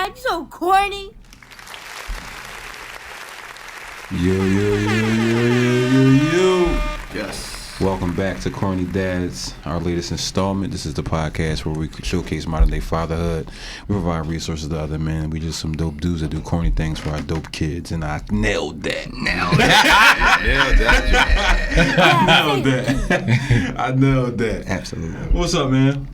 Dad, you're so corny. Yo. Yes. Welcome back to Corny Dads, our latest installment. This is the podcast where we showcase modern day fatherhood. We provide resources to other men. We just some dope dudes that do corny things for our dope kids. And I nailed that. I nailed that. Absolutely. What's up, man?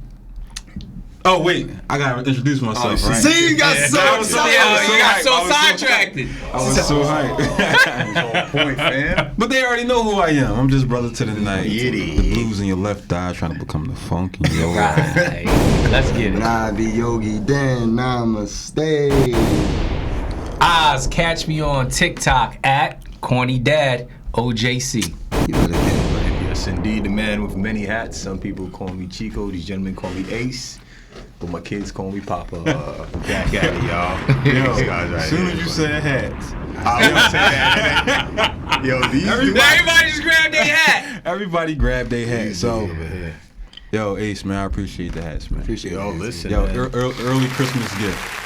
Oh, wait. I got to introduce myself, right? See, you got so sidetracked. I was so hyped. On point, fam. But they already know who I am. I'm just brother to the night. Yiddy. The blues in your left eye trying to become the funk in your Right. Let's get it. Nah, be Yogi Dan, namaste. Oz, catch me on TikTok at Corny Dad OJC. You better get it, buddy. Yes, indeed, the man with many hats. Some people call me Chico. These gentlemen call me Ace. But my kids call me Papa. Back at it, y'all. Yo, These guys right as soon here, as you buddy. said hats, I was say that. Yo, these Everybody just grab their hat. everybody grabbed their hat. dudes So, over here. yo, Ace, man, I appreciate the hats, man. Appreciate Yo, it. listen, Yo, man. early Christmas gift.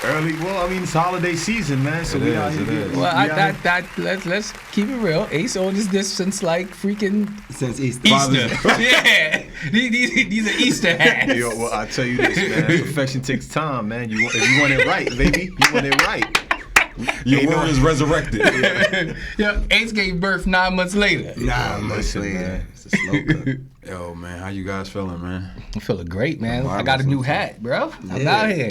Well, I mean, it's holiday season, man. So It we is, out here. it is. Well, let's keep it real. Ace owns this since like freaking Since Easter. Easter. Yeah, these are Easter hats. Yo, well, I tell you this, man. Perfection takes time, man. If you want it right, baby, you want it right. Your Ain't word no- is resurrected. Yeah, Ace gave birth 9 months later. Nah, Listen, listen, man. man. It's a slow cook. Yo, man, how you guys feeling, man? I'm feeling great, man. I Marvelous. got a new hat, bro. I'm Yeah. out here.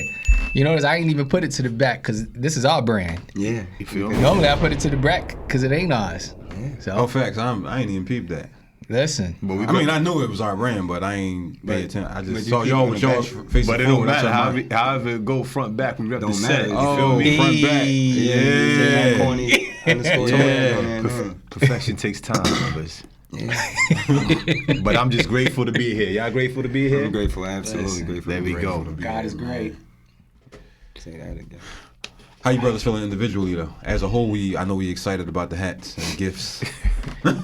You notice I ain't even put it to the back because this is our brand. Yeah. You feel me? Normally I put it to the back because it ain't ours. So Oh, facts. I ain't even peeped that. listen. But we I mean, I knew it was our brand, but I ain't pay attention. I but just you saw keep y'all it with in the y'all's back. facing But it don't forward. That's matter. what However it go front back, we rep Don't the set. matter. You Oh, feel me? front back. Yeah. Corny underscore Yeah. Tony on there, Perfection takes time, brothers. Yeah. But I'm just grateful to be here. Y'all grateful to be here? I'm grateful, absolutely Listen, grateful. there we grateful go. to be God here, is man. great. Say that again. How you brothers feeling individually, though? As a whole, I know we excited about the hats and gifts.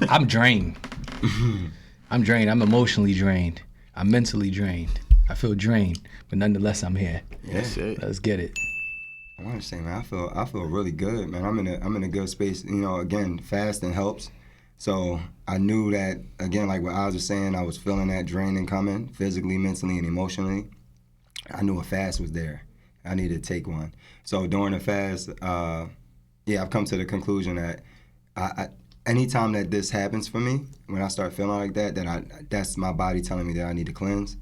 I'm drained. I'm drained. I'm emotionally drained. I'm mentally drained. I feel drained, but nonetheless, I'm here. That's it. Let's get it. I want to say, man, I feel really good, man. I'm in a good space. You know, again, fasting helps. So I knew that, again, like what I was saying, I was feeling that draining coming, physically, mentally, and emotionally. I knew a fast was there. I needed to take one. So during the fast, I've come to the conclusion that I anytime that this happens for me, when I start feeling like that, that's my body telling me that I need to cleanse.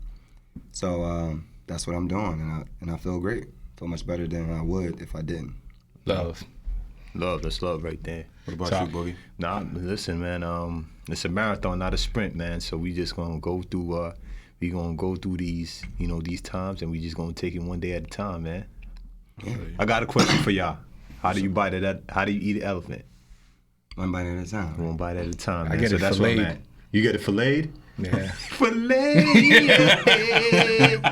So that's what I'm doing, and I feel great. Feel much better than I would if I didn't. Love. Love, that's love right there. What about Talk. you, Boogie? Nah, listen, man. It's a marathon, not a sprint, man. So we just gonna go through. We gonna go through these, these times, and we just gonna take it one day at a time, man. Yeah. I got a question for y'all. How do you bite it? How do you eat an elephant? One bite at a time. One bite at a time. I Man. get So it that's what I'm filleted. at. You get it filleted? Yeah. Filleted.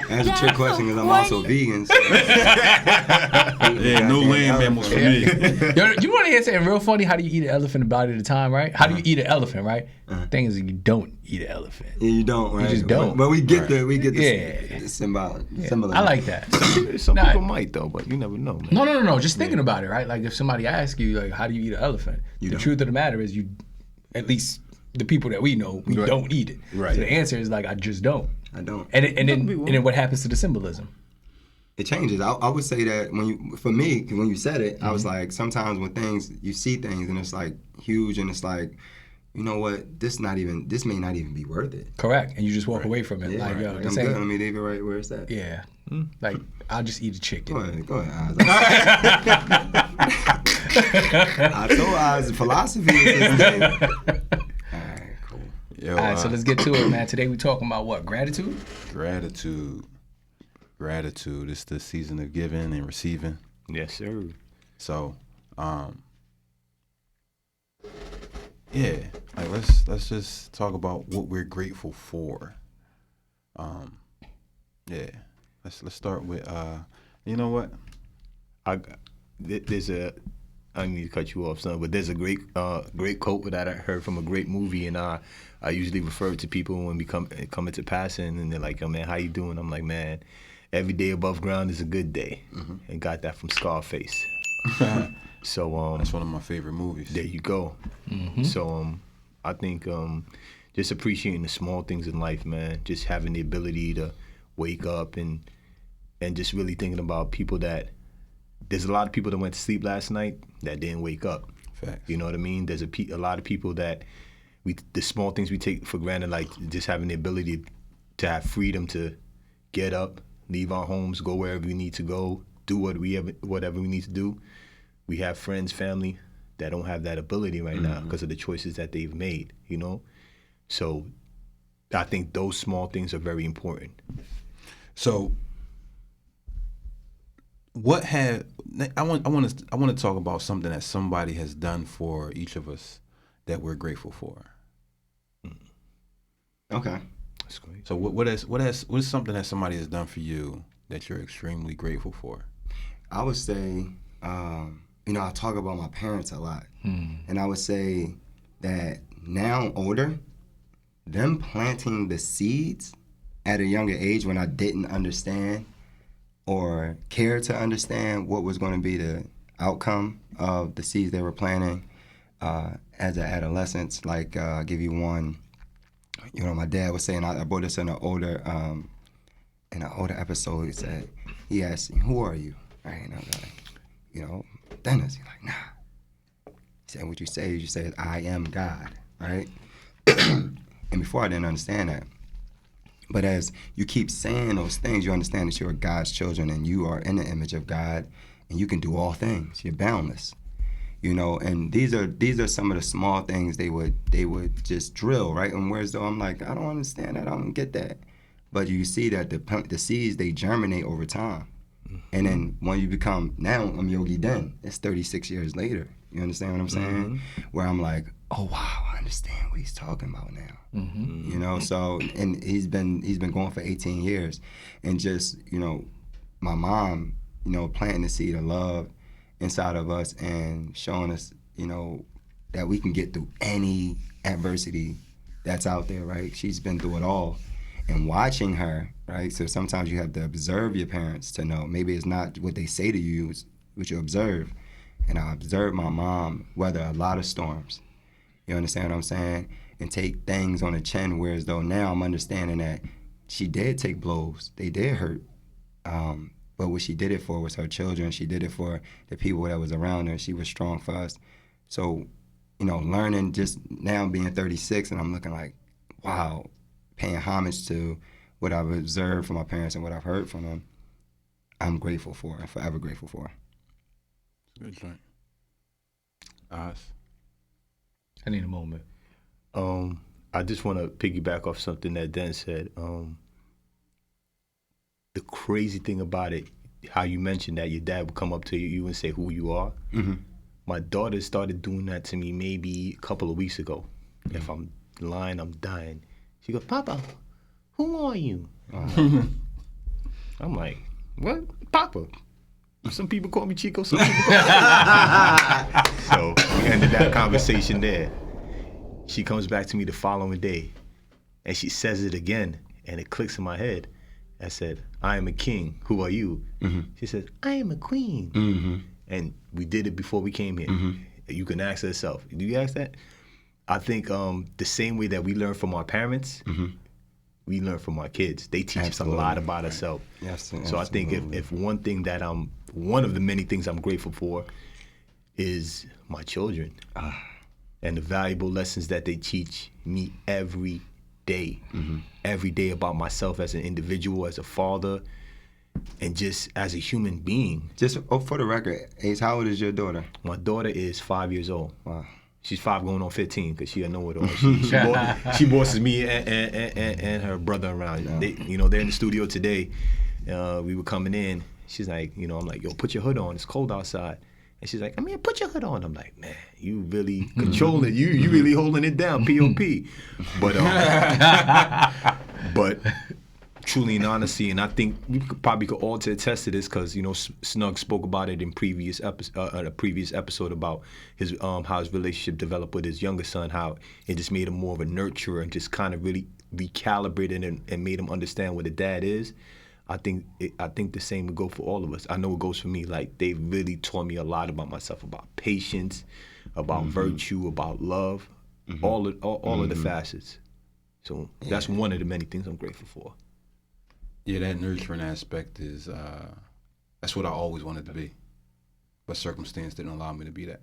That's a trick question because I'm also vegan. So Yeah, no land mammals for me. Yo, you want to hear something real funny? How do you eat an elephant a bite at a time, right? How do you eat an elephant, right? Thing is, you don't eat an elephant. Yeah, you don't, right? just don't. But we get the Yeah. symbolism. I like that. Some Nah. people might though, but you never know, man. No. Just thinking about it, right? Like if somebody asks you, like, how do you eat an elephant? The don't. truth of the matter is, you, at least the people that we know, we Right. don't eat it. Right. So the answer is like, I just don't. I don't. And then what happens to the symbolism? It changes. I would say that for me, when you said it, I was like, sometimes when you see things and it's like huge and it's like, you know what, this may not even be worth it. Correct. And you just walk away from it. Yeah, Like, yo, I'm this good. ain't. Let me leave it right where it's at. Yeah. Like, I'll just eat a chicken. Go ahead, Oz. I told Oz philosophy is his thing. All right, cool. Yo, All right, so let's get to it, man. Today we talking about what? Gratitude? gratitude. It's the season of giving and receiving. Yes, sir. So, yeah, like let's just talk about what we're grateful for. Yeah, let's start with you know what? I need to cut you off, son, but there's a great quote that I heard from a great movie, and I usually refer to people when we come into passing, and they're like, "Yo, man, how you doing?" I'm like, "Man, every day above ground is a good day, and got that from Scarface. So That's one of my favorite movies. there you go. So I think just appreciating the small things in life, man. Just having the ability to wake up and just really thinking about people that. There's a lot of people that went to sleep last night that didn't wake up. Facts. You know what I mean? There's a lot of people that the small things we take for granted, like just having the ability to have freedom to get up, leave our homes, go wherever we need to go, do whatever we need to do. We have friends, family that don't have that ability right now because of the choices that they've made, you know? So I think those small things are very important. So, I want to talk about something that somebody has done for each of us that we're grateful for. Okay. That's great. So what is something that somebody has done for you that you're extremely grateful for? I would say, I talk about my parents a lot. And I would say that now I'm older, them planting the seeds at a younger age when I didn't understand or care to understand what was going to be the outcome of the seeds they were planting as an adolescent. Like, I'll give you one. My dad was saying, I brought this in an older episode. He asked me, "Who are you?" Right? And I was like, Dennis. He's like, "Nah." He said, "What you say is you say, I am God," right? And before I didn't understand that. But as you keep saying those things, you understand that you're God's children and you are in the image of God and you can do all things. You're boundless. And these are some of the small things they would just drill, right? And whereas though I'm like, I don't understand that, I don't get that. But you see that the seeds, they germinate over time. And then when you become, now I'm Yogi Den, it's 36 years later. You understand what I'm saying? Where I'm like, oh wow, I understand what he's talking about now. So, and he's been going for 18 years. And just, my mom, planting the seed of love inside of us and showing us, that we can get through any adversity that's out there, right? She's been through it all. And watching her, right? So sometimes you have to observe your parents to know. Maybe it's not what they say to you, it's what you observe. And I observed my mom weather a lot of storms. You understand what I'm saying? And take things on the chin, whereas though now I'm understanding that she did take blows. They did hurt. But what she did it for was her children. She did it for the people that was around her. She was strong for us. So, learning just now being 36 and I'm looking like, wow, paying homage to what I've observed from my parents and what I've heard from them, I'm grateful for and forever grateful for. Good joint. Oz? I need a moment. I just want to piggyback off something that Den said. The crazy thing about it, how you mentioned that your dad would come up to you and say who you are. My daughter started doing that to me maybe a couple of weeks ago. If I'm lying, I'm dying. She goes, "Papa, who are you?" I'm like, "What? Papa?" Some people call me Chico, some people call me So we ended that conversation there. She comes back to me the following day, and she says it again, and it clicks in my head. I said, "I am a king. Who are you?" She says, "I am a queen." And we did it before we came here. You can ask herself. Do you ask that? I think the same way that we learn from our parents, we learn from our kids. They teach us a lot about ourselves. Yes, so I think if one thing that one of the many things I'm grateful for is my children and the valuable lessons that they teach me every day. Every day about myself as an individual, as a father, and just as a human being. Just for the record, Ace, how old is your daughter? My daughter is 5 years old. Wow. She's 5 going on 15 because she a know-it-all. She bosses me and her brother around. Yeah. They're in the studio today. We were coming in. She's like, I'm like, "Yo, put your hood on. It's cold outside." And she's like, "Put your hood on." I'm like, "Man, you really controlling. You really holding it down, P.O.P." But truly in honesty, and I think we could all attest to this because Snug spoke about it in a previous episode about his how his relationship developed with his younger son, how it just made him more of a nurturer and just kind of really recalibrated and made him understand what a dad is. I think the same would go for all of us. I know it goes for me. Like, they really taught me a lot about myself, about patience, about virtue, about love, all of the facets. So that's one of the many things I'm grateful for. Yeah, that nurturing aspect is that's what I always wanted to be, but circumstance didn't allow me to be that.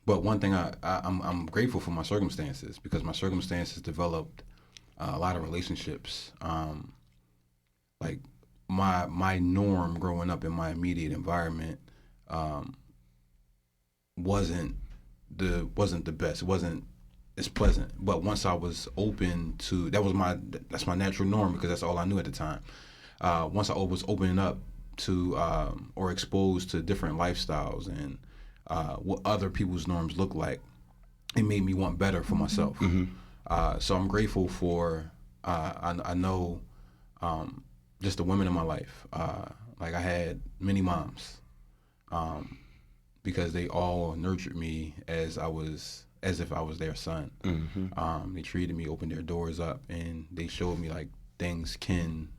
But one thing I'm grateful for my circumstances, because my circumstances developed a lot of relationships. Like my norm growing up in my immediate environment wasn't the best. It wasn't as pleasant. But once I was open to that's my natural norm, because that's all I knew at the time. Once I was opening up to or exposed to different lifestyles and what other people's norms look like, it made me want better for myself. So I'm grateful for I know just the women in my life. Like, I had many moms, because they all nurtured me as if I was their son. They treated me, opened their doors up, and they showed me like things can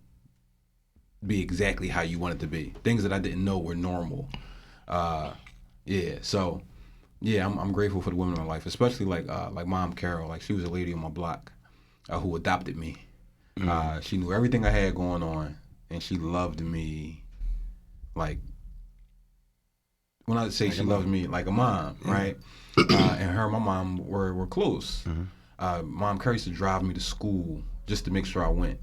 be exactly how you want it to be. Things that I didn't know were normal. So I'm grateful for the women in my life, especially like Mom Carol. Like, she was a lady on my block who adopted me. She knew everything I had going on, and she loved me. Like, when I say she loved me like a mom, right? And her and my mom were close. Mom Carol used to drive me to school just to make sure I went.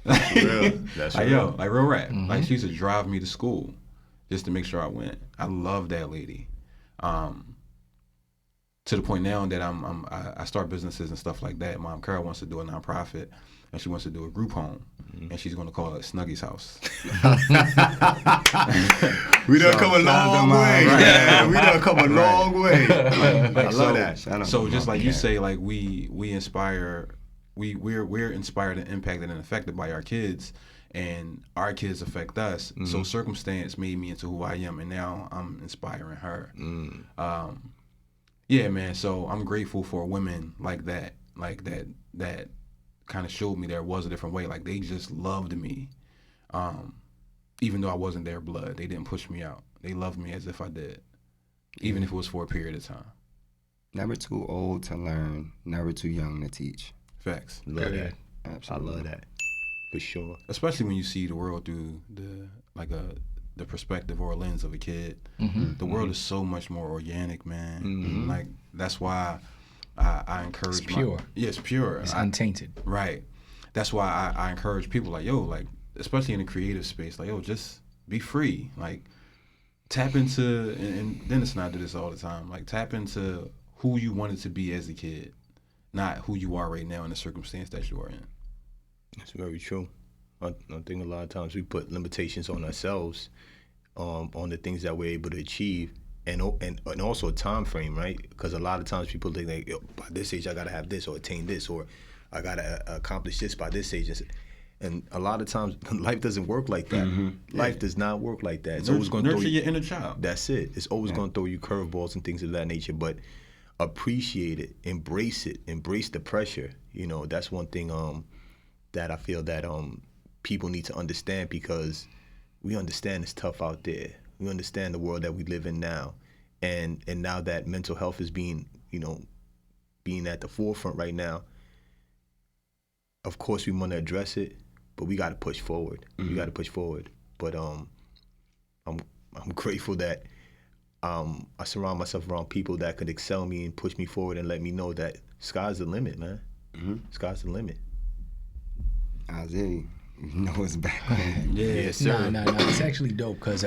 That's real. Like real rap. Like, she used to drive me to school just to make sure I went. I love that lady. To the point now that I start businesses and stuff like that. Mom Carol wants to do a nonprofit, and she wants to do a group home, and she's going to call it Snuggy's House. We done come a long way. Right. Yeah, we done come a long way. I love that. So just like you say, like we inspire, we're inspired and impacted and affected by our kids, and our kids affect us. So circumstance made me into who I am, and now I'm inspiring her. Yeah, man. So I'm grateful for women like that kind of showed me there was a different way. Like, they just loved me, even though I wasn't their blood. They didn't push me out. They loved me as if I did, even if it was for a period of time. Never too old to learn, never too young to teach. Facts. Love that. Absolutely. I love that, for sure. Especially when you see the world through the perspective or lens of a kid. The world is so much more organic, man. Like, that's why I encourage. It's pure. It's pure. It's untainted. Right. That's why I encourage people, like, yo, like, especially in the creative space, like, yo, just be free. Like, tap into, and Dennis and I do this all the time, like, tap into who you wanted to be as a kid, not who you are right now in the circumstance that you are in. That's very true. I think a lot of times we put limitations on ourselves, on the things that we're able to achieve, and also a time frame, right? Because a lot of times people think, like, yo, by this age I gotta have this or attain this, or I gotta accomplish this by this age. And a lot of times life doesn't work like that. Life does not work like that. It's always going to nurture your inner child. That's it. It's always going to throw you curveballs and things of that nature. But appreciate it, embrace the pressure. You know, that's one thing that I feel that people need to understand, because we understand it's tough out there. We understand the world that we live in now, and now that mental health is being at the forefront right now. Of course, we want to address it, but we got to push forward. We got to push forward. But I'm grateful that I surround myself around people that could excel me and push me forward and let me know that sky's the limit, man. Sky's the limit. Isaiah, you know it's back. Yes, sir. No. It's actually dope, because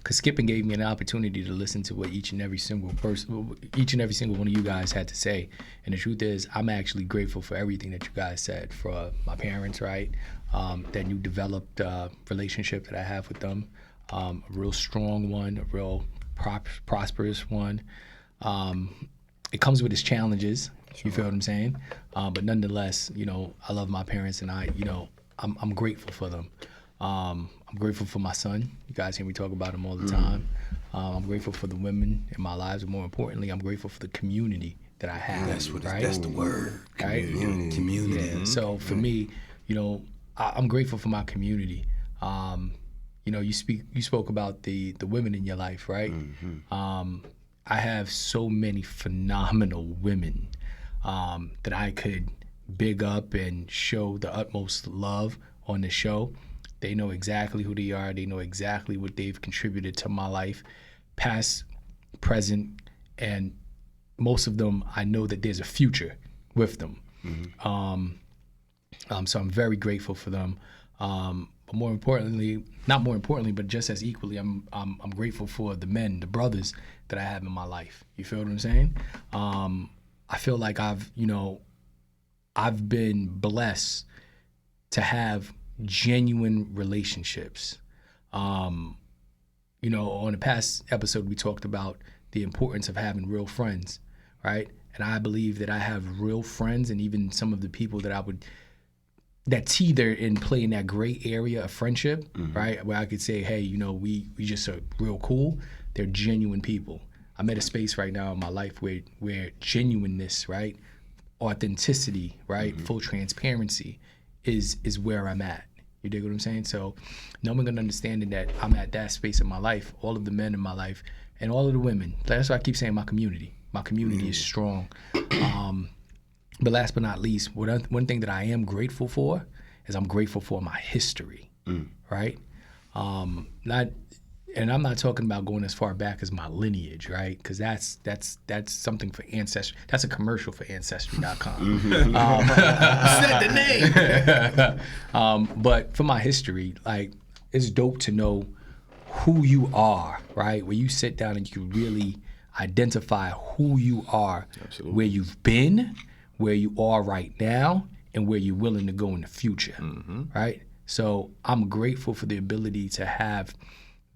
Skipping gave me an opportunity to listen to what each and every single one of you guys had to say. And the truth is, I'm actually grateful for everything that you guys said. For my parents, right? That new developed relationship that I have with them. A real strong one, a real prosperous one. It comes with its challenges. You feel what I'm saying? But nonetheless, I love my parents, and I'm grateful for them. I'm grateful for my son. You guys hear me talk about him all the time. I'm grateful for the women in my lives, but more importantly, I'm grateful for the community that I have. Right? That's the word. Right? Community. Yeah. So for me, you know, I'm grateful for my community. You know, you spoke about the women in your life, right? I have so many phenomenal women that I could big up and show the utmost love on the show. They know exactly who they are. They know exactly what they've contributed to my life, past, present, and most of them, I know that there's a future with them. So I'm very grateful for them. But more importantly, not more importantly, but just as equally, I'm grateful for the men, the brothers that I have in my life. You feel what I'm saying? I feel like I've been blessed to have genuine relationships. You know, on the past episode, we talked about the importance of having real friends, right? And I believe that I have real friends, and even some of the people that's either in play in that gray area of friendship, right? Where I could say, hey, you know, we just are real cool. They're genuine people. I'm at a space right now in my life where genuineness, right? Authenticity, right? Full transparency is where I'm at. You dig what I'm saying? So knowing and understanding that I'm at that space in my life, all of the men in my life, and all of the women. That's why I keep saying my community. My community is strong. But last but not least, one thing that I am grateful for is I'm grateful for my history, right? I'm not talking about going as far back as my lineage, right? Because that's something for Ancestry. That's a commercial for Ancestry.com. Said the name. But for my history, like, it's dope to know who you are, right? Where you sit down and you can really identify who you are, where you've been, where you are right now, and where you're willing to go in the future, right? So I'm grateful for the ability to have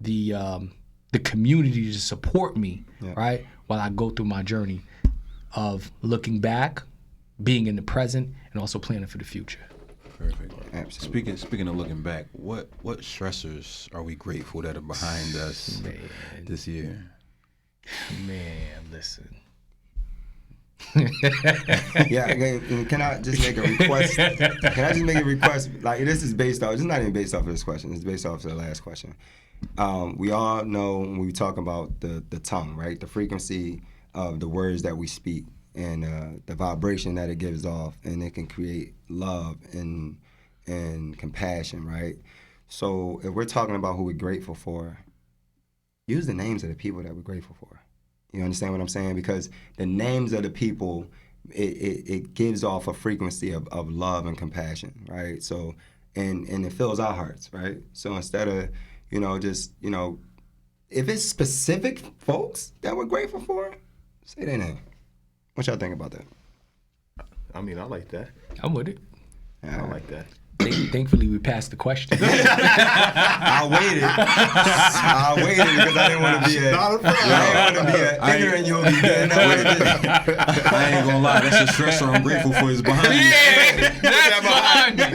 the community to support me, right, while I go through my journey of looking back, being in the present, and also planning for the future. Perfect. Absolutely. Speaking of looking back, what stressors are we grateful that are behind us this year? Man, listen. Yeah, can I just make a request? Can I just make a request? Like, this is based off, it's not even based off of this question, it's based off of the last question. We all know when we talk about the tongue, right? The frequency of the words that we speak and the vibration that it gives off, and it can create love and compassion, right? So if we're talking about who we're grateful for, use the names of the people that we're grateful for. You understand what I'm saying? Because the names of the people, it gives off a frequency of love and compassion, right? So, and it fills our hearts, right? So instead of, if it's specific folks that we're grateful for, say their name. What y'all think about that? I mean, I like that. I'm with it. I like that. Thankfully, we passed the question. I waited because I didn't want to be ignorant you'll be dead. I ain't gonna lie, that's a stressor I'm grateful for is behind me. Yeah, that's behind me.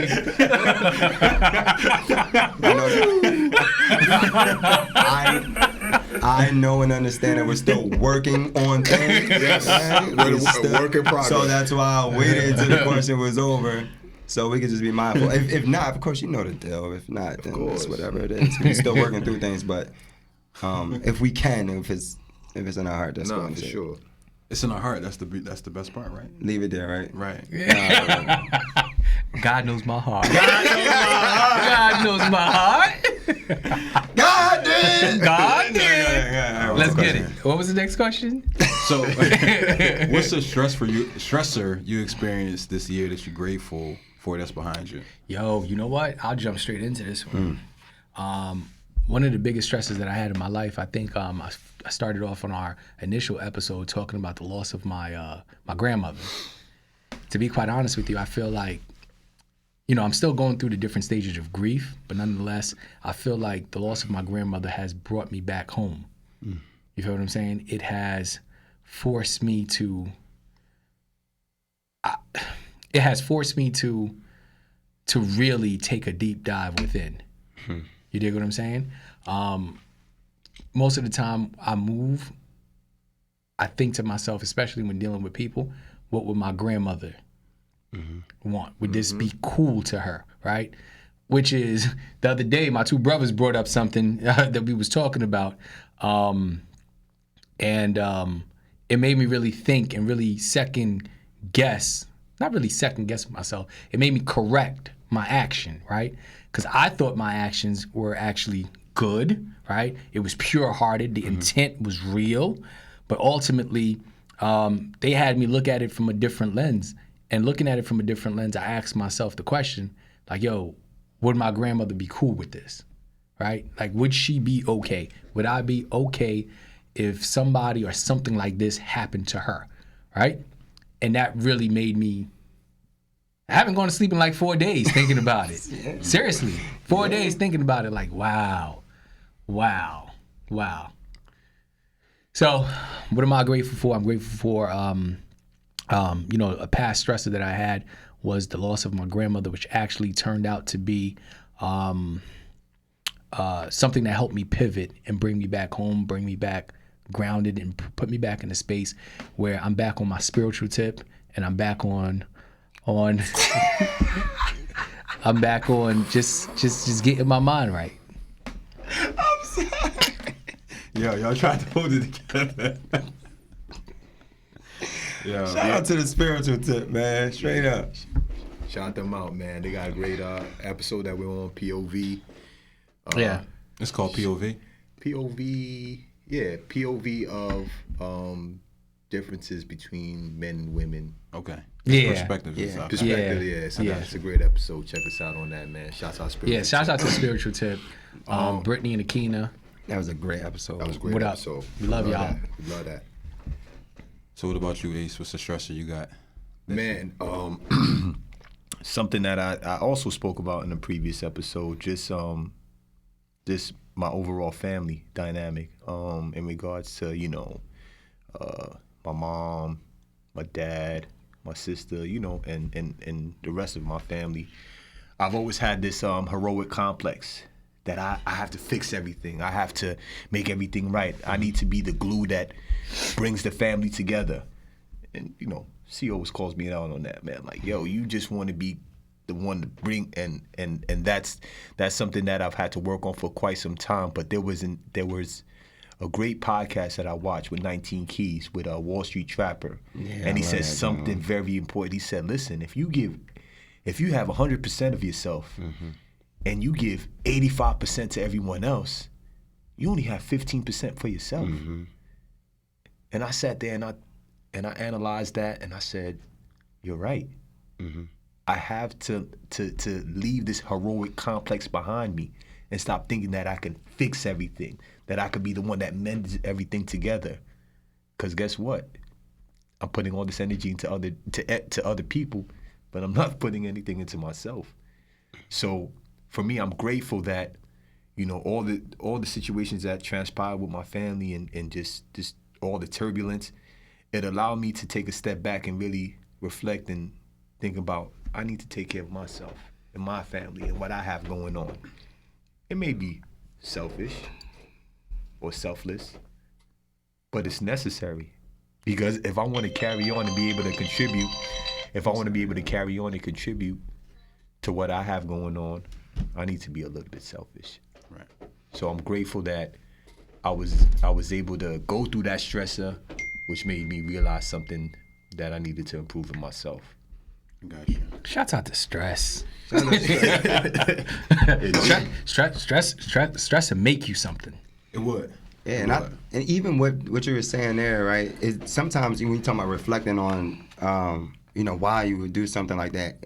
I know and understand that we're still working on things. Yes, we're a work in progress. So that's why I waited until the question was over. So we could just be mindful. If not, of course, you know the deal. If not, then it's whatever it is. We're still working through things, but if we can, if it's in our heart, that's for sure. It's in our heart. That's the best part, right? Leave it there, right? Right. Yeah. God knows my heart. God knows my heart. God did. God did. Let's get it. What was the next question? So, what's the stressor you experienced this year that you're grateful for that's behind you? Yo, you know what? I'll jump straight into this one. One of the biggest stresses that I had in my life, I think I started off on our initial episode talking about the loss of my grandmother. To be quite honest with you, I feel like, I'm still going through the different stages of grief, but nonetheless, I feel like the loss of my grandmother has brought me back home. You feel what I'm saying? It has forced me to really take a deep dive within. You dig what I'm saying? Most of the time I move I think to myself, especially when dealing with people, what would my grandmother want? Would this be cool to her, right? Which is, the other day, my two brothers brought up something that we was talking about, and it made me really think and really not really second guess myself. It made me correct my action, right? Because I thought my actions were actually good, right? It was pure-hearted. The intent was real. But ultimately, they had me look at it from a different lens. And looking at it from a different lens, I asked myself the question, like, yo, would my grandmother be cool with this, right? Like, would she be okay? Would I be okay if somebody or something like this happened to her, right? And that really made me, I haven't gone to sleep in like 4 days thinking about it. Yeah. Seriously, 4 days thinking about it, like, wow. So what am I grateful for? I'm grateful for, a past stressor that I had was the loss of my grandmother, which actually turned out to be something that helped me pivot and bring me back home, bring me back grounded, and put me back in a space where I'm back on my spiritual tip, and I'm back on I'm back on just getting my mind right. I'm sorry. Yo, y'all tried to hold it together. Yo, shout out to the spiritual tip, man. Straight up. Shout them out, man. They got a great episode that we're on, POV. Yeah. It's called POV? POV, yeah. POV of differences between men and women. Okay. Yeah. Perspective. Yeah. Perspective, yeah. So it's a great episode. Check us out on that, man. Shouts out Spiritual. Yeah, shouts out to Spiritual Tip. Brittany and Akina. That was a great episode. That was a great episode. We love y'all. We love that. So what about you, Ace? What's the stressor you got? Man, something that I also spoke about in the previous episode, just my overall family dynamic, in regards to, my mom, my dad, my sister, and the rest of my family. I've always had this heroic complex that I have to fix everything. I have to make everything right. I need to be the glue that brings the family together. And, C always calls me out on that, man. Like, yo, you just want to be the one to bring, and that's something that I've had to work on for quite some time. But there was a great podcast that I watched with 19 Keys with a Wall Street Trapper. Yeah, and he said something very important. He said, listen, if you have 100% of yourself, and you give 85% to everyone else, you only have 15% for yourself. And I sat there and I analyzed that, and I said, you're right. I have to leave this heroic complex behind me and stop thinking that I can fix everything, that I could be the one that mends everything together. Because guess what? I'm putting all this energy into other people, but I'm not putting anything into myself. So for me, I'm grateful that, all the situations that transpired with my family and just all the turbulence, it allowed me to take a step back and really reflect and think about, I need to take care of myself and my family and what I have going on. It may be selfish or selfless, but it's necessary. Because if I want to carry on and be able to contribute, to what I have going on, I need to be a little bit selfish. Right. So I'm grateful that I was able to go through that stressor, which made me realize something that I needed to improve in myself. Gotcha. Shouts out to stress. Stress will make you something. It would. Yeah, and even what you were saying there, right? Is sometimes when you talk about reflecting on, why you would do something like that.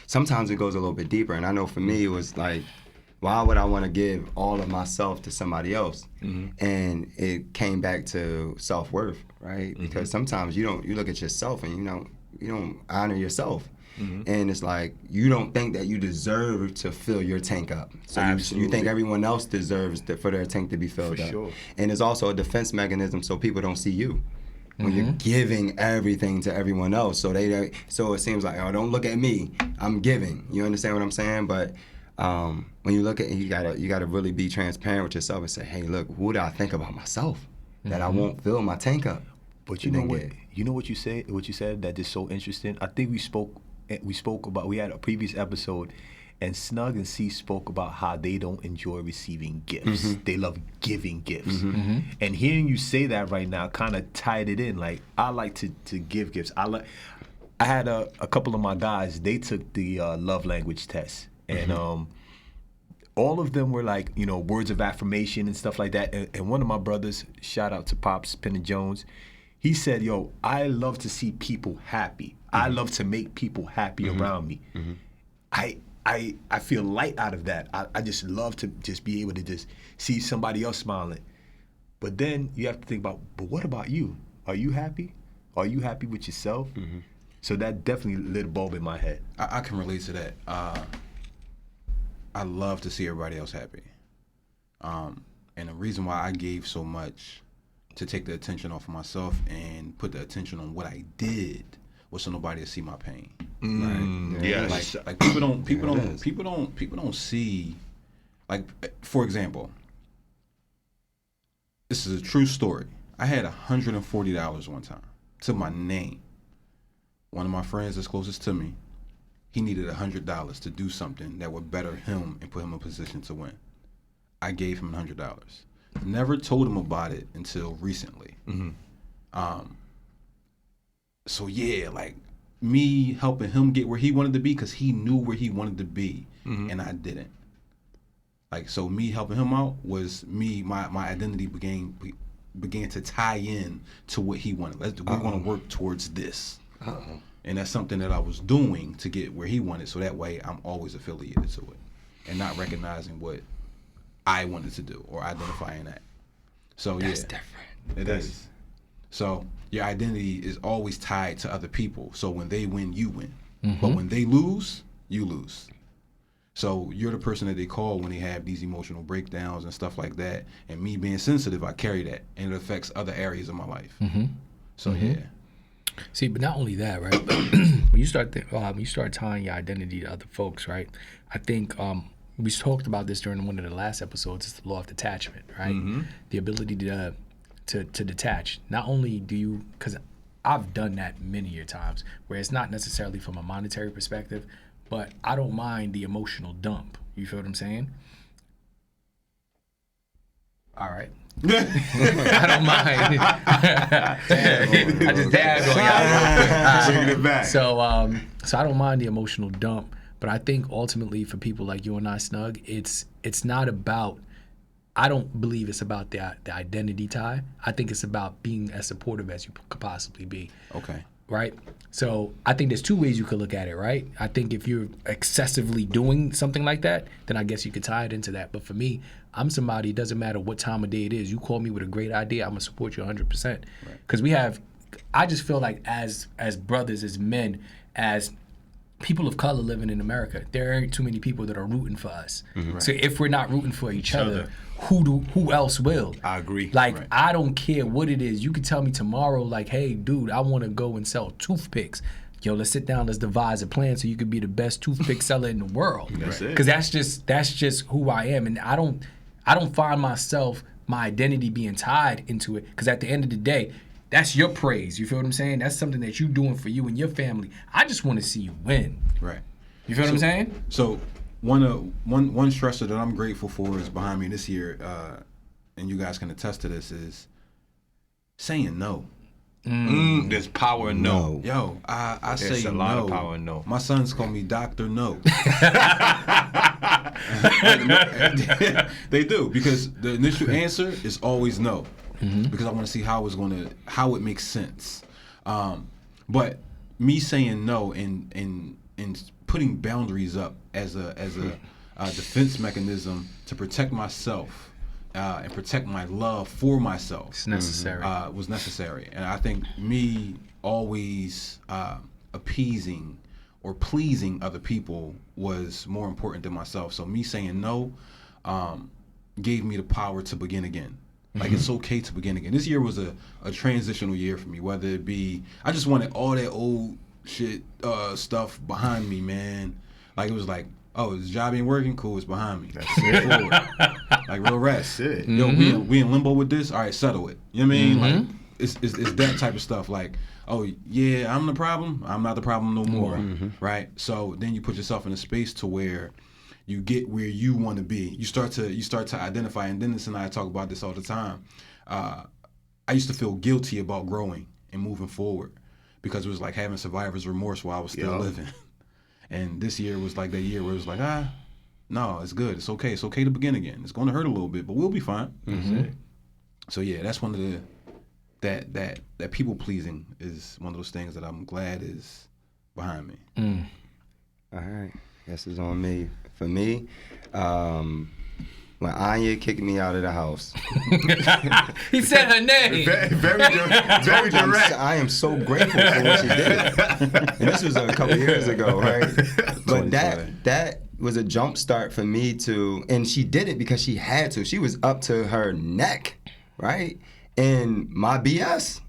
Sometimes it goes a little bit deeper, and I know for me it was like, why would I want to give all of myself to somebody else? And it came back to self-worth, right? Because sometimes you look at yourself and you don't honor yourself. And it's like, you don't think that you deserve to fill your tank up. So you think everyone else deserves for their tank to be filled up. Sure. And it's also a defense mechanism so people don't see you when you're giving everything to everyone else. So it seems like, oh, don't look at me, I'm giving. You understand what I'm saying? But when you look at it, you gotta really be transparent with yourself and say, hey, look, what do I think about myself that I won't fill my tank up? But you know what? You know what you said? What you said that is so interesting. I think we spoke about. We had a previous episode, and Snug and C spoke about how they don't enjoy receiving gifts. They love giving gifts. And hearing you say that right now kind of tied it in. Like, I like to give gifts. I had a couple of my guys. They took the love language test, and all of them were like, you know, words of affirmation and stuff like that. And one of my brothers, shout out to Pops Penn Jones, he said, yo, I love to see people happy. I love to make people happy around me. I feel light out of that. I just love to just be able to just see somebody else smiling. But then you have to think about, but what about you? Are you happy? Are you happy with yourself? So that definitely lit a bulb in my head. I can relate to that. I love to see everybody else happy. And the reason why I gave so much to take the attention off of myself and put the attention on what I did was so nobody to see my pain. Right? Yes. Like people don't see, like, for example, this is a true story. I had $140 one time to my name. One of my friends that's closest to me, he needed $100 to do something that would better him and put him in a position to win. I gave him $100. Never told him about it until recently. So yeah, like, me helping him get where he wanted to be because he knew where he wanted to be, and I didn't. Like, so me helping him out was my identity began to tie in to what he wanted. We're going to work towards this. And that's something that I was doing to get where he wanted, so that way I'm always affiliated to it and not recognizing what I wanted to do or identifying that. So That's different. It is. So your identity is always tied to other people. So when they win, you win. But when they lose, you lose. So you're the person that they call when they have these emotional breakdowns and stuff like that. And me being sensitive, I carry that, and it affects other areas of my life. So yeah. See, but not only that, right? when you start tying your identity to other folks, right? I think we talked about this during one of the last episodes. It's the law of detachment, right? The ability to detach. Not only do you, because I've done that many a times, where it's not necessarily from a monetary perspective, but I don't mind the emotional dump. You feel what I'm saying? All right. I don't mind. I just dabbed on y'all. Bringing it back. So I don't mind the emotional dump, but I think ultimately for people like you and I, Snug, it's not about. I don't believe it's about the identity tie. I think it's about being as supportive as you could possibly be. Okay. Right? So I think there's two ways you could look at it, right? I think if you're excessively doing something like that, then I guess you could tie it into that. But for me, I'm somebody, it doesn't matter what time of day it is. You call me with a great idea, I'm going to support you 100%. Because I just feel like as brothers, as men, as people of color living in America, there aren't too many people that are rooting for us. So if we're not rooting for each other, who else will? I agree. Like, I don't care what it is. You can tell me tomorrow, like, hey, dude, I want to go and sell toothpicks. Yo, let's sit down, let's devise a plan so you could be the best toothpick seller in the world. That's it. Because that's just who I am. And I don't find my identity being tied into it. Because at the end of the day, that's your praise. You feel what I'm saying? That's something that you're doing for you and your family. I just want to see you win. Right. You feel what I'm saying? So one stressor that I'm grateful for is behind me this year, and you guys can attest to this, is saying no. There's power in no. Yo, I say no. There's a lot of power in no. My sons call me Dr. No. They do, because the initial answer is always no. Because I want to see how it makes sense. But me saying no and putting boundaries up as a defense mechanism to protect myself and protect my love for myself. It's necessary. Was necessary. And I think me always appeasing or pleasing other people was more important than myself. So me saying no gave me the power to begin again. Like, it's okay to begin again. This year was a transitional year for me, whether it be, I just wanted all that old shit stuff behind me, man. Like, it was like, oh, this job ain't working? Cool, it's behind me. That's it. Forward. Like, real rest. That's it. Yo, we in limbo with this? All right, settle it. You know what I mean? Like, it's that type of stuff. Like, oh yeah, I'm the problem. I'm not the problem no more, right? So then you put yourself in a space to where you get where you want to be. You start to identify. And Dennis and I talk about this all the time. I used to feel guilty about growing and moving forward because it was like having survivor's remorse while I was still living. And this year was like that year where it was like, no, it's good. It's okay. It's okay to begin again. It's going to hurt a little bit, but we'll be fine. So yeah, that's one of the that people pleasing is one of those things that I'm glad is behind me. All right, guess it's on me. For me, when Anya kicked me out of the house, he said her name. Very direct. I am so grateful for what she did. And this was a couple years ago, right? But that was a jump start for me to, and she did it because she had to. She was up to her neck, right? And my BS,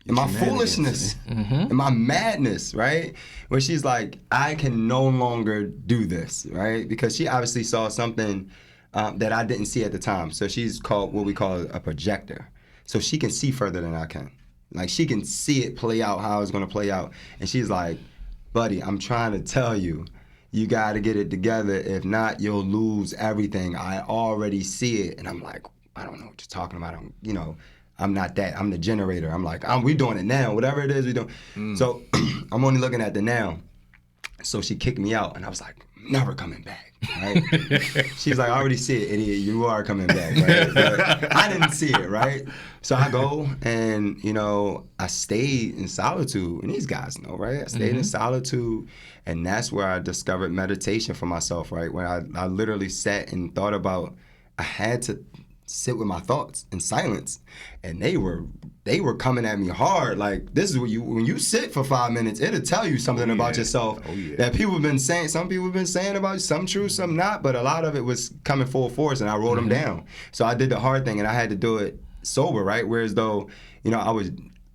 and my foolishness, and my madness, right? Where she's like, I can no longer do this, right? Because she obviously saw something that I didn't see at the time. So she's called what we call a projector. So she can see further than I can. Like, she can see it play out how it's gonna play out. And she's like, buddy, I'm trying to tell you, you gotta get it together. If not, you'll lose everything. I already see it. And I'm like, I don't know what you're talking about. I'm not that. I'm the generator. I'm like, we doing it now. Whatever it is, we doing. So I'm only looking at the now. So she kicked me out, and I was like, never coming back, right? She's like, I already see it, idiot. You are coming back, right? But I didn't see it, right? So I go, and, I stayed in solitude. And these guys know, right? I stayed in solitude, and that's where I discovered meditation for myself, right? Where I literally sat and thought about, I had to sit with my thoughts in silence, and they were coming at me hard. Like, this is when you sit for 5 minutes, it'll tell you something about yourself that people have been saying. Some people have been saying about you, some true, some not, but a lot of it was coming full force, and I wrote them down. So I did the hard thing, and I had to do it sober, right? Whereas though,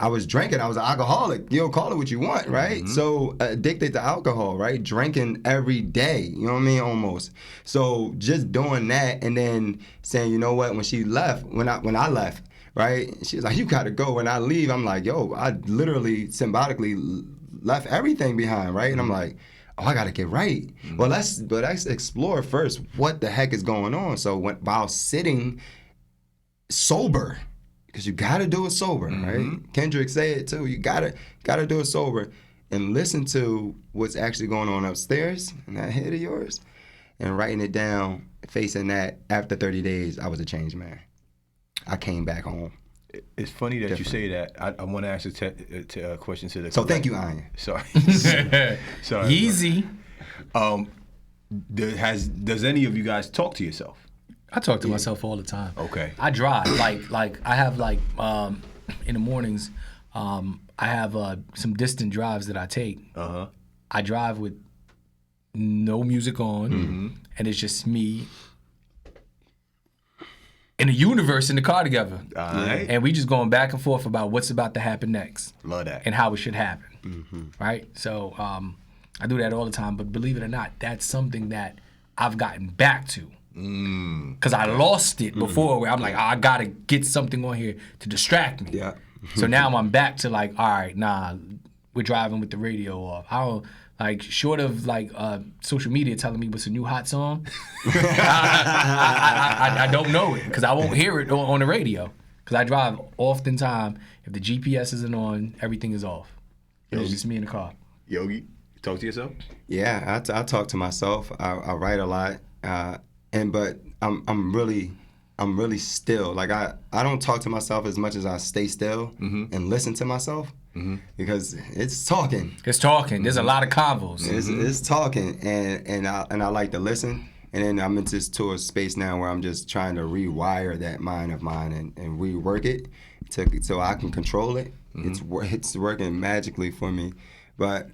I was drinking. I was an alcoholic. Call it what you want, right? So addicted to alcohol, right? Drinking every day, you know what I mean? Almost. So just doing that, and then saying, you know what? When she left, when I left, right? She was like, you gotta go. When I leave, I'm like, yo, I literally symbolically left everything behind, right? And I'm like, oh, I gotta get right. Well, let's explore first what the heck is going on. So while sitting sober, because you gotta do it sober, right? Kendrick said it too. You gotta do it sober, and listen to what's actually going on upstairs in that head of yours, and writing it down. Facing that, after 30 days, I was a changed man. I came back home. It's funny that you say that. I want to ask a question to the. So thank you, Ian. Sorry. Easy. Does any of you guys talk to yourself? I talk to myself all the time. Okay. I drive like I have in the mornings, I have some distant drives that I take. I drive with no music on, and it's just me in the universe in the car together. All right. And we just going back and forth about what's about to happen next. Love that. And how it should happen. Right? So I do that all the time, but believe it or not, that's something that I've gotten back to. Because I lost it before, where I'm like, I gotta get something on here to distract me. Yeah. So now I'm back to like, all right, nah, we're driving with the radio off. I don't, like, short of like social media telling me what's a new hot song, I don't know it, because I won't hear it on the radio. Because I drive oftentimes, if the GPS isn't on, everything is off. It's just me in the car. Yogi, you talk to yourself? Yeah, I talk to myself. I write a lot. But I'm really still. Like, I don't talk to myself as much as I stay still and listen to myself, because it's talking. It's talking. There's a lot of convos. It's talking, and I like to listen. And then I'm into a space now where I'm just trying to rewire that mind of mine and rework it so I can control it. It's working magically for me, but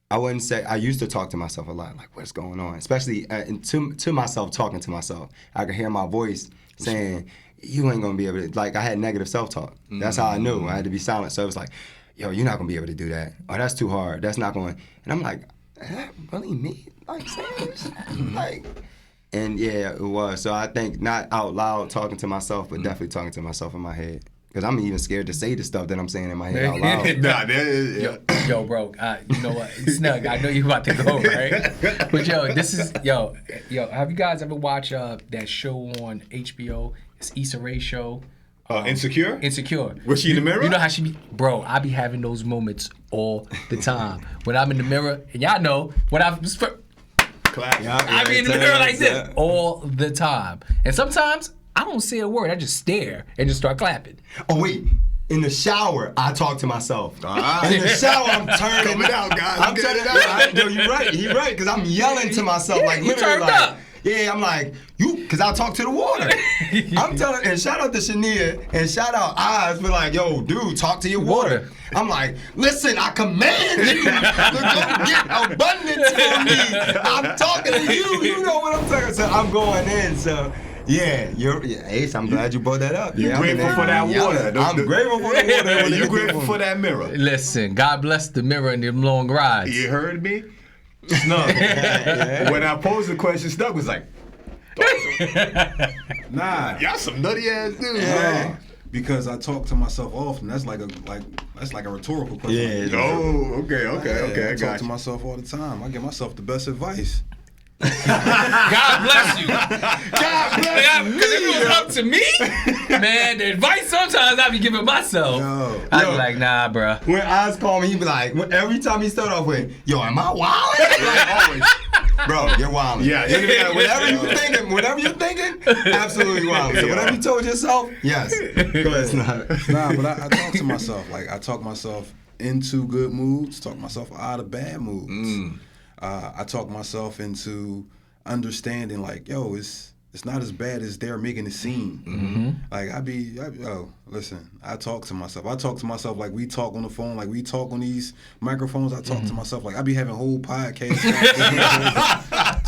I wouldn't say. I used to talk to myself a lot, like, what's going on? Especially to myself, talking to myself. I could hear my voice saying, you ain't gonna be able to, like, I had negative self-talk. That's how I knew. I had to be silent. So it was like, yo, you're not gonna be able to do that. Oh, that's too hard. That's not going. And I'm like, is that really me? Like, saying this? Like, and yeah, it was. So I think not out loud talking to myself, but definitely talking to myself in my head. Because I'm even scared to say the stuff that I'm saying in my head out loud. Nah, that is, Yo, bro, you know what? Snug, I know you about to go, right? But yo, have you guys ever watched that show on HBO? It's Issa Rae's show. Insecure? Insecure. Was she in the mirror? You know how she be, bro, I be having those moments all the time. When I'm in the mirror, and y'all know, when I be in the mirror like this all the time. And sometimes, I don't say a word. I just stare and just start clapping. Oh, wait. In the shower, I talk to myself. In the shower, I'm turning Coming out, guys. I'm turning out. Yo, you're right. You're right. Because I'm yelling to myself. Like, you literally, turned like, up. Yeah, I'm like, because I talk to the water. I'm telling, and shout out to Shania, and shout out Oz for like, yo, dude, talk to your water. I'm like, listen, I command you to go get abundance for me. I'm talking to you. You know what I'm talking. So I'm going in. So. Yeah, Ace, I'm glad you brought that up. You're grateful for that water. I'm grateful for the water. You're grateful for that mirror. Listen, God bless the mirror and them long rides. You heard me? Snug. When I posed the question, Snug was like, Nah, y'all some nutty ass dudes. nah, because I talk to myself often. That's like a rhetorical question. Yeah. Oh, okay, I I talk got to you. myself all the time. I give myself the best advice. God bless you. God bless you. Because if it was up to me, man, the advice sometimes I be giving myself. Yo. I be like, nah, bro. When Oz called me, he be like, every time he start off with, yo, am I wildin'? Like, always, bro, you're wildin'. Yeah. Whatever you're thinking, absolutely wildin'. So whatever you told yourself, yes. Go ahead, Snug. Nah, but I talk to myself. Like, I talk myself into good moods, talk myself out of bad moods. I talk myself into understanding, like, yo, it's not as bad as they're making it seem. Like, listen, I talk to myself. I talk to myself like we talk on the phone, like we talk on these microphones. I talk to myself like I be having whole podcasts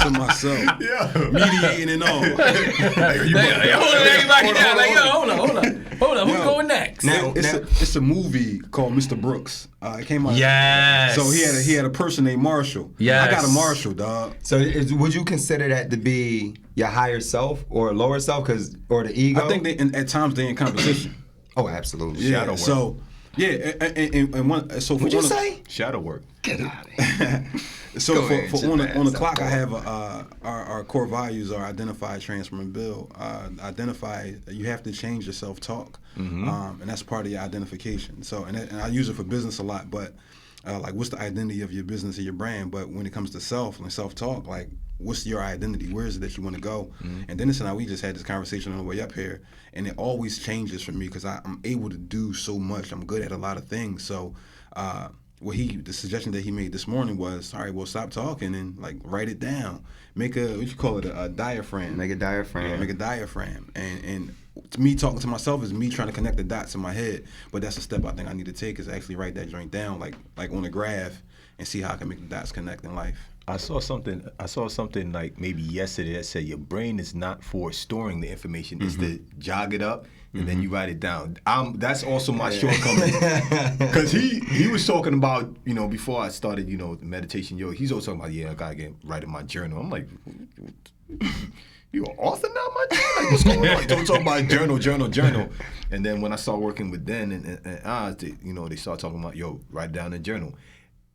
to myself, mediating and all. Hold on, who's going next? It's a movie called Mr. Brooks. It came out. Yes. So he had a person named Marshall. Yes. I got a Marshall, dog. So would you consider that to be your higher self or lower self, or the ego? I think at times they're in competition. Oh, absolutely. Yeah. Shadow work. So and one. So for What'd you say? Shadow work. Get out of here. So Go ahead, on the Chip, clock, I man. have our core values are identify, transform, and build. Identify, you have to change your self-talk, and that's part of your identification. So, and I use it for business a lot, but like, what's the identity of your business or your brand? But when it comes to self-talk, like, what's your identity? Where is it that you want to go? And Dennis and I, we just had this conversation on the way up here, and it always changes for me because I'm able to do so much. I'm good at a lot of things. So. The suggestion that he made this morning was, all right, well, stop talking and like write it down. Make a diaphragm. Make a diaphragm. Yeah, make a diaphragm. And to me, talking to myself is me trying to connect the dots in my head. But that's a step I think I need to take, is actually write that joint down, like on a graph, and see how I can make the dots connect in life. I saw something like maybe yesterday that said your brain is not for storing the information, it's to jog it up and then you write it down. That's also my shortcoming. Because he was talking about, before I started, the meditation, he's always talking about, I gotta write in my journal. I'm like, you an author now, my journal? Like, what's going on? Don't talk about journal. And then when I started working with Den and Oz, they started talking about, write it down in a journal.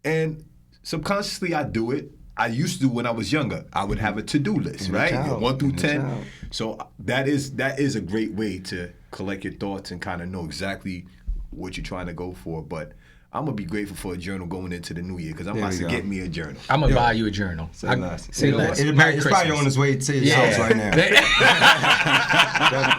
And subconsciously I do it. I used to when I was younger. I would have a to-do list, right? 1 through 10. So that is a great way to collect your thoughts and kind of know exactly what you're trying to go for. But I'm gonna be grateful for a journal going into the new year because I'm about to get me a journal. I'm gonna buy you a journal. Say less. Merry It's probably on its way to your house right now.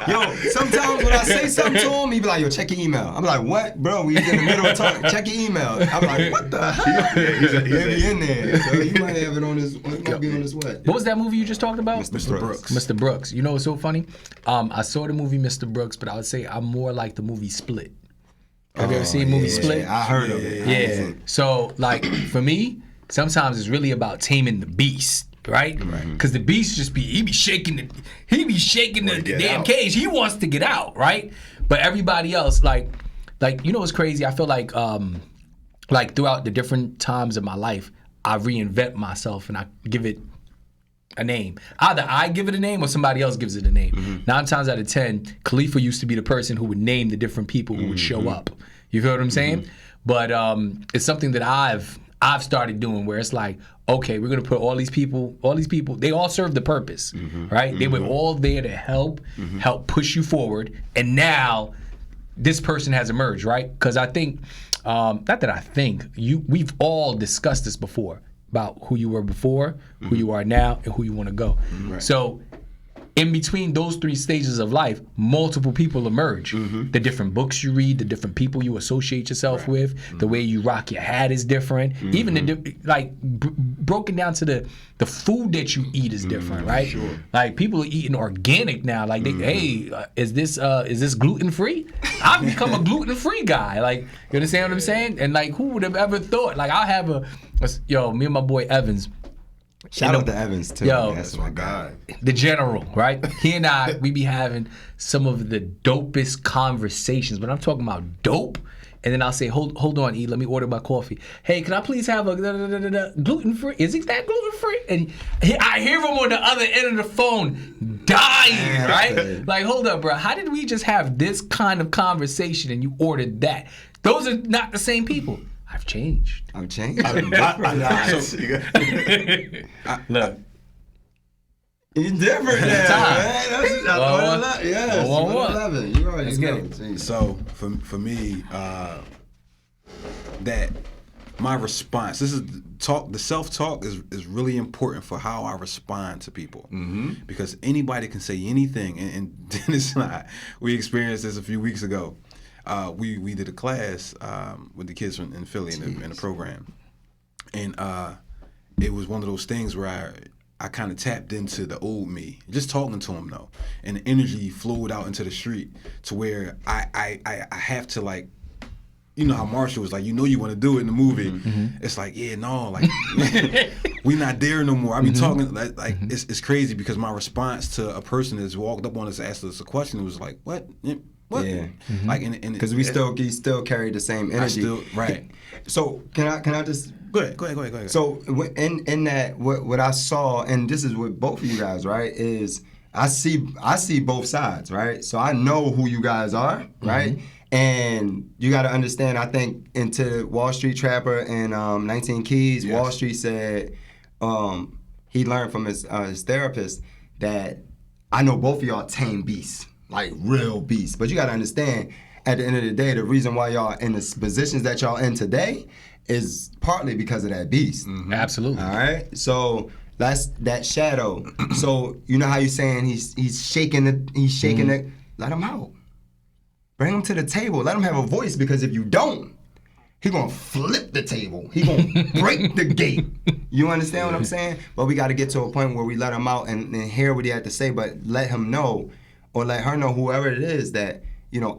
Yo, sometimes when I say something to him, he be like, yo, check your email. I'm like, what? Bro, we in the middle of talking. Check your email. I'm like, what the hell? He's in there. So he might have it on his, it might be on his way. What was that movie you just talked about? Mr. Brooks. Mr. Brooks. You know what's so funny? I saw the movie Mr. Brooks, but I would say I'm more like the movie Split. Have you ever seen the movie Split? I heard of it. Yeah. So, like, for me, sometimes it's really about taming the beast, right? Because the beast he be shaking the damn cage. He wants to get out, right? But everybody else, like, what's crazy? I feel like throughout the different times of my life, I reinvent myself and I give it a name. Either I give it a name or somebody else gives it a name. 9 times out of 10, Khalifa used to be the person who would name the different people who would show up. You feel what I'm saying? But it's something that I've started doing where it's like, okay, we're gonna put all these people, they all serve the purpose, right? They were all there to help push you forward, and now this person has emerged, right? Because I think, not that I think, we've all discussed this before about who you were before, who you are now, and who you want to go. So in between those 3 stages of life, multiple people emerge. The different books you read, the different people you associate yourself with, the way you rock your hat is different. Even broken down to the food that you eat is different, right? Like people are eating organic now. Like, hey, is this gluten free? I've become a gluten free guy. Like, you understand what I'm saying? And like, who would have ever thought? Like, I'll have me and my boy Evans. Shout out to Evans too. Yo, that's my guy. The general, right? He and I, we be having some of the dopest conversations. But I'm talking about dope, and then I'll say, hold on, E, let me order my coffee. Hey, can I please have a gluten free? Is it that gluten free? And I hear him on the other end of the phone dying, right? Like, hold up, bro. How did we just have this kind of conversation and you ordered that? Those are not the same people. I've changed. I'm changed. Look. He's different now, man. That's what I love it. You already know. So for me, that my response, the self-talk is really important for how I respond to people. Because anybody can say anything, and Dennis and I, we experienced this a few weeks ago. We did a class with the kids in Philly in the program, and it was one of those things where I kind of tapped into the old me, just talking to him though, and the energy flowed out into the street to where I have to, like, you know how Marshall was like, you want to do it in the movie. It's like, yeah, no, like we not there no more. I be talking like it's crazy because my response to a person that's walked up on us, asked us a question, it was like, what? What? Yeah, like, because he still carried the same energy. Right. So can I just go ahead. So in that, what I saw, and this is with both of you guys, right? Is I see both sides, right? So I know who you guys are, right? And you got to understand. I think into Wall Street Trapper and 19 Keys, yes. Wall Street said he learned from his therapist that I know both of y'all tame beasts. Like real beasts. But you got to understand, at the end of the day, the reason why y'all in the positions that y'all in today is partly because of that beast. Absolutely. All right? So that's that shadow. So you know how you're saying he's shaking it. Let him out. Bring him to the table. Let him have a voice, because if you don't, he gonna flip the table. He gonna break the gate. You understand what I'm saying? But we got to get to a point where we let him out and hear what he had to say, but let him know, or let her know, whoever it is, that,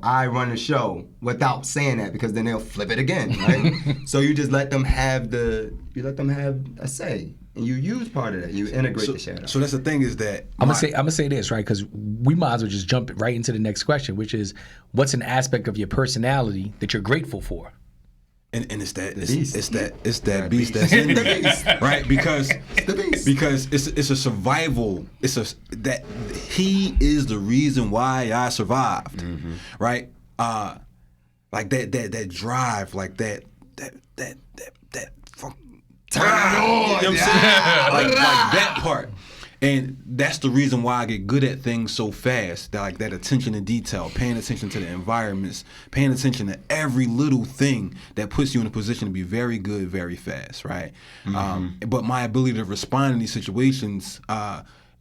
I run the show, without saying that, because then they'll flip it again, right? So you just let them have a say, and you use part of that. You integrate the shadow. So that's the thing, is that I'm gonna say this, right? Because we might as well just jump right into the next question, which is, what's an aspect of your personality that you're grateful for? And it's that beast that's in there, right? Because it's a survival. That he is the reason why I survived, right? Like that drive, like that turn on. You know what I'm saying? Like that part. And that's the reason why I get good at things so fast. That attention to detail, paying attention to the environments, paying attention to every little thing that puts you in a position to be very good, very fast, right? But my ability to respond in these situations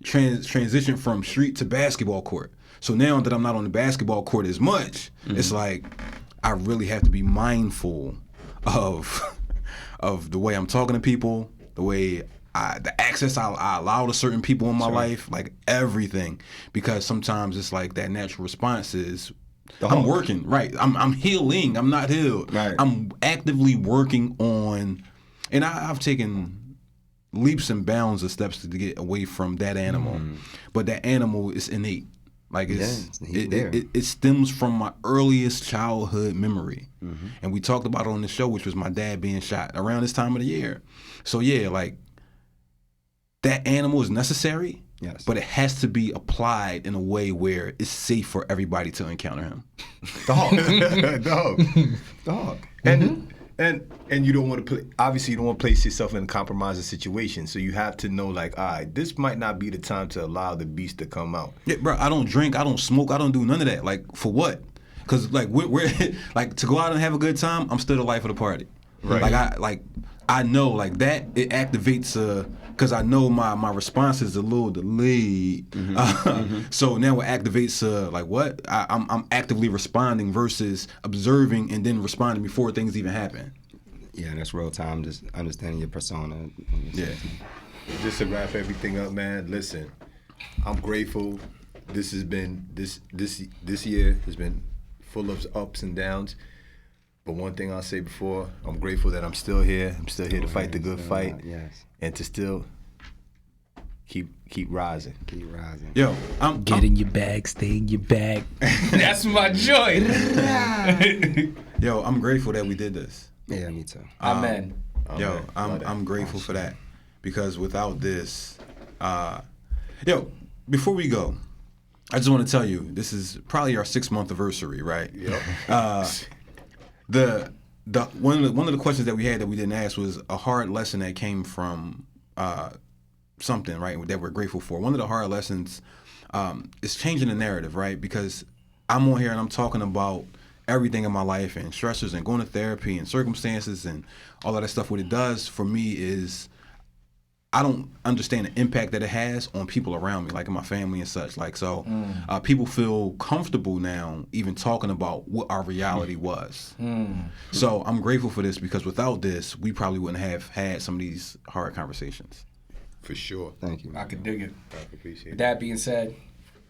transition from street to basketball court. So now that I'm not on the basketball court as much, it's like I really have to be mindful of the way I'm talking to people, the way the access I allow to certain people in my life, like everything, because sometimes it's like that natural response is, I'm working, right? I'm healing. I'm not healed. Right. I'm actively working on, and I've taken leaps and bounds of steps to get away from that animal, but that animal is innate. Like it stems from my earliest childhood memory, and we talked about it on the show, which was my dad being shot around this time of the year. So yeah, like, that animal is necessary. Yes. But it has to be applied in a way where it's safe for everybody to encounter him. Dog. And you don't want to obviously you don't want to place yourself in a compromising situation. So you have to know, like, all right, this might not be the time to allow the beast to come out. Yeah, bro, I don't drink, I don't smoke, I don't do none of that. Like, for what? Because, like, we're like, to go out and have a good time, I'm still the life of the party. Right. I know, like, that, it activates, because I know my response is a little delayed. So now it activates, like, what? I'm actively responding versus observing and then responding before things even happen. Yeah, that's real time, just understanding your persona. Yeah. Just to wrap everything up, man, listen, I'm grateful. This has been, this year has been full of ups and downs. But one thing I'll say before, I'm grateful that I'm still here. I'm still here to fight the good fight. Yes. And to still keep rising. Keep rising. Yo, Get in your bag, stay in your bag. That's my joy. Yo, I'm grateful that we did this. Yeah, me too. Amen. Yo, I'm grateful for that, because without this, yo, before we go, I just want to tell you, this is probably our 6-month anniversary, right? Yep. One of the questions that we had that we didn't ask was a hard lesson that came from something, right, that we're grateful for. One of the hard lessons is changing the narrative, right? Because I'm on here and I'm talking about everything in my life and stressors and going to therapy and circumstances and all of that stuff. What it does for me is I don't understand the impact that it has on people around me, like in my family and such. Like, so people feel comfortable now even talking about what our reality was. So I'm grateful for this, because without this, we probably wouldn't have had some of these hard conversations. For sure. Thank you. I could dig it. I appreciate With it. that being said,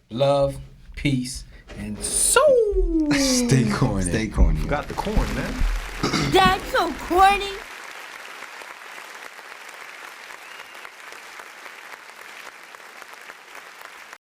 love, peace, and so Stay corny. Stay corny. Got the corn, man. That's so corny.